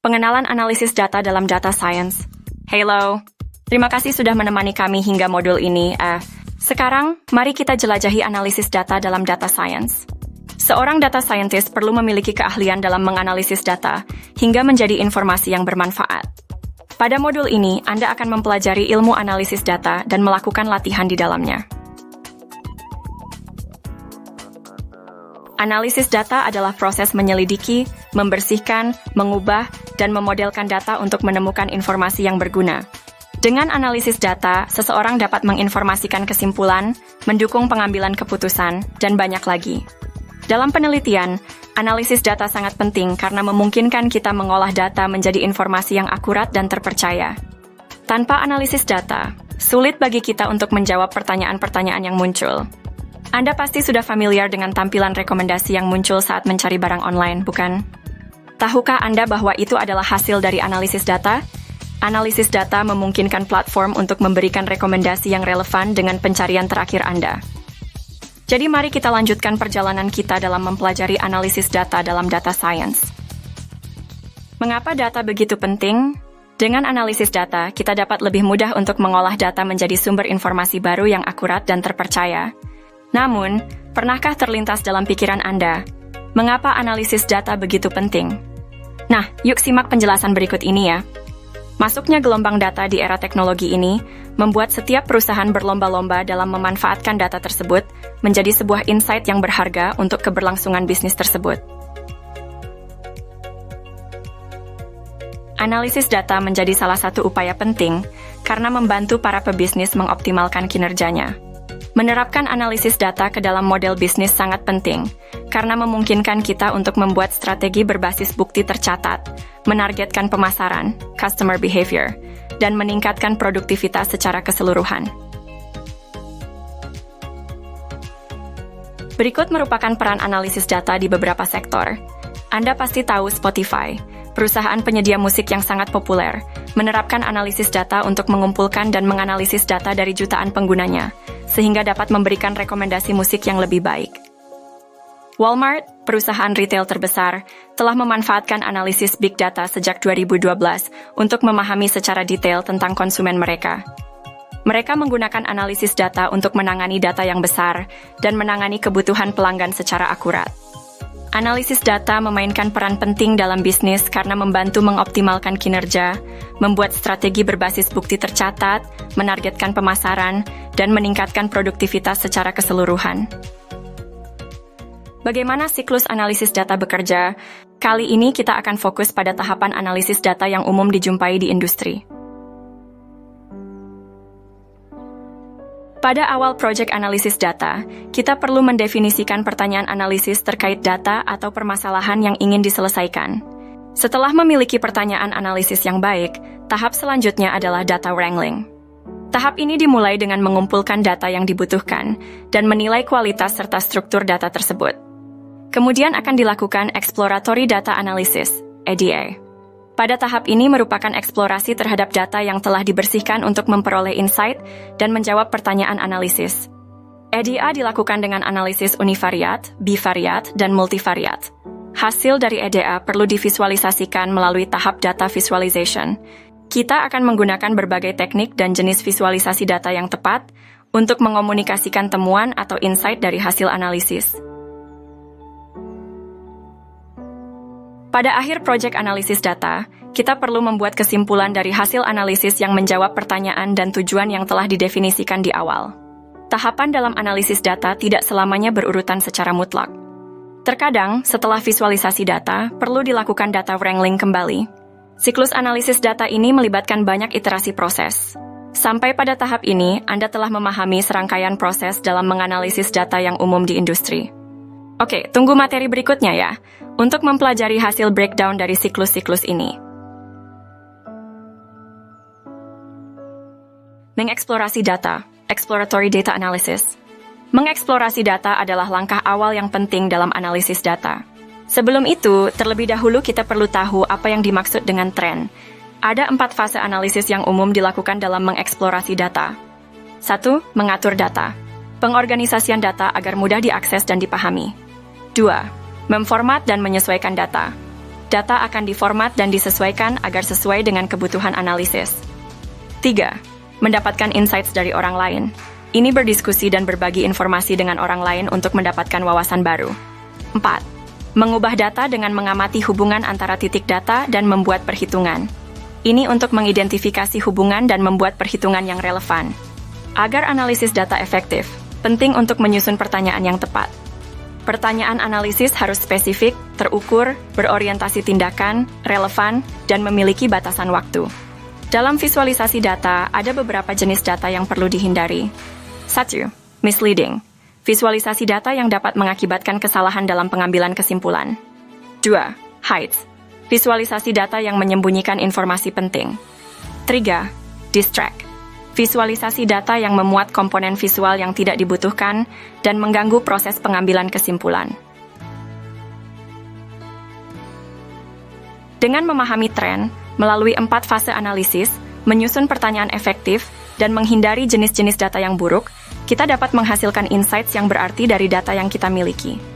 Pengenalan analisis data dalam data science. Hello, terima kasih sudah menemani kami hingga modul ini. Sekarang, mari kita jelajahi analisis data dalam data science. Seorang data scientist perlu memiliki keahlian dalam menganalisis data hingga menjadi informasi yang bermanfaat. Pada modul ini, Anda akan mempelajari ilmu analisis data dan melakukan latihan di dalamnya. Analisis data adalah proses menyelidiki, membersihkan, mengubah, dan memodelkan data untuk menemukan informasi yang berguna. Dengan analisis data, seseorang dapat menginformasikan kesimpulan, mendukung pengambilan keputusan, dan banyak lagi. Dalam penelitian, analisis data sangat penting karena memungkinkan kita mengolah data menjadi informasi yang akurat dan terpercaya. Tanpa analisis data, sulit bagi kita untuk menjawab pertanyaan-pertanyaan yang muncul. Anda pasti sudah familiar dengan tampilan rekomendasi yang muncul saat mencari barang online, bukan? Tahukah Anda bahwa itu adalah hasil dari analisis data? Analisis data memungkinkan platform untuk memberikan rekomendasi yang relevan dengan pencarian terakhir Anda. Jadi mari kita lanjutkan perjalanan kita dalam mempelajari analisis data dalam data science. Mengapa data begitu penting? Dengan analisis data, kita dapat lebih mudah untuk mengolah data menjadi sumber informasi baru yang akurat dan terpercaya. Namun, pernahkah terlintas dalam pikiran Anda, mengapa analisis data begitu penting? Nah, yuk simak penjelasan berikut ini ya. Masuknya gelombang data di era teknologi ini membuat setiap perusahaan berlomba-lomba dalam memanfaatkan data tersebut menjadi sebuah insight yang berharga untuk keberlangsungan bisnis tersebut. Analisis data menjadi salah satu upaya penting karena membantu para pebisnis mengoptimalkan kinerjanya. Menerapkan analisis data ke dalam model bisnis sangat penting, karena memungkinkan kita untuk membuat strategi berbasis bukti tercatat, menargetkan pemasaran, customer behavior, dan meningkatkan produktivitas secara keseluruhan. Berikut merupakan peran analisis data di beberapa sektor. Anda pasti tahu Spotify, perusahaan penyedia musik yang sangat populer, menerapkan analisis data untuk mengumpulkan dan menganalisis data dari jutaan penggunanya, sehingga dapat memberikan rekomendasi musik yang lebih baik. Walmart, perusahaan retail terbesar, telah memanfaatkan analisis big data sejak 2012 untuk memahami secara detail tentang konsumen mereka. Mereka menggunakan analisis data untuk menangani data yang besar dan menangani kebutuhan pelanggan secara akurat. Analisis data memainkan peran penting dalam bisnis karena membantu mengoptimalkan kinerja, membuat strategi berbasis bukti tercatat, menargetkan pemasaran, dan meningkatkan produktivitas secara keseluruhan. Bagaimana siklus analisis data bekerja? Kali ini kita akan fokus pada tahapan analisis data yang umum dijumpai di industri. Pada awal proyek analisis data, kita perlu mendefinisikan pertanyaan analisis terkait data atau permasalahan yang ingin diselesaikan. Setelah memiliki pertanyaan analisis yang baik, tahap selanjutnya adalah data wrangling. Tahap ini dimulai dengan mengumpulkan data yang dibutuhkan dan menilai kualitas serta struktur data tersebut. Kemudian akan dilakukan exploratory data analysis, EDA. Pada tahap ini merupakan eksplorasi terhadap data yang telah dibersihkan untuk memperoleh insight dan menjawab pertanyaan analisis. EDA dilakukan dengan analisis univariat, bivariat, dan multivariat. Hasil dari EDA perlu divisualisasikan melalui tahap data visualization. Kita akan menggunakan berbagai teknik dan jenis visualisasi data yang tepat untuk mengomunikasikan temuan atau insight dari hasil analisis. Pada akhir proyek analisis data, kita perlu membuat kesimpulan dari hasil analisis yang menjawab pertanyaan dan tujuan yang telah didefinisikan di awal. Tahapan dalam analisis data tidak selamanya berurutan secara mutlak. Terkadang, setelah visualisasi data, perlu dilakukan data wrangling kembali. Siklus analisis data ini melibatkan banyak iterasi proses. Sampai pada tahap ini, Anda telah memahami serangkaian proses dalam menganalisis data yang umum di industri. Oke, tunggu materi berikutnya ya, untuk mempelajari hasil breakdown dari siklus-siklus ini. Mengeksplorasi data, exploratory data analysis. Mengeksplorasi data adalah langkah awal yang penting dalam analisis data. Sebelum itu, terlebih dahulu kita perlu tahu apa yang dimaksud dengan tren. Ada 4 fase analisis yang umum dilakukan dalam mengeksplorasi data. 1. Mengatur data. Pengorganisasian data agar mudah diakses dan dipahami. 2. Memformat dan menyesuaikan data. Data akan diformat dan disesuaikan agar sesuai dengan kebutuhan analisis. 3. Mendapatkan insights dari orang lain. Ini berdiskusi dan berbagi informasi dengan orang lain untuk mendapatkan wawasan baru. 4. Mengubah data dengan mengamati hubungan antara titik data dan membuat perhitungan. Ini untuk mengidentifikasi hubungan dan membuat perhitungan yang relevan. Agar analisis data efektif, penting untuk menyusun pertanyaan yang tepat. Pertanyaan analisis harus spesifik, terukur, berorientasi tindakan, relevan, dan memiliki batasan waktu. Dalam visualisasi data, ada beberapa jenis data yang perlu dihindari. 1. Misleading. Visualisasi data yang dapat mengakibatkan kesalahan dalam pengambilan kesimpulan. 2. Hides. Visualisasi data yang menyembunyikan informasi penting. 3. Distract. Visualisasi data yang memuat komponen visual yang tidak dibutuhkan dan mengganggu proses pengambilan kesimpulan. Dengan memahami tren, melalui 4 fase analisis, menyusun pertanyaan efektif, dan menghindari jenis-jenis data yang buruk, kita dapat menghasilkan insights yang berarti dari data yang kita miliki.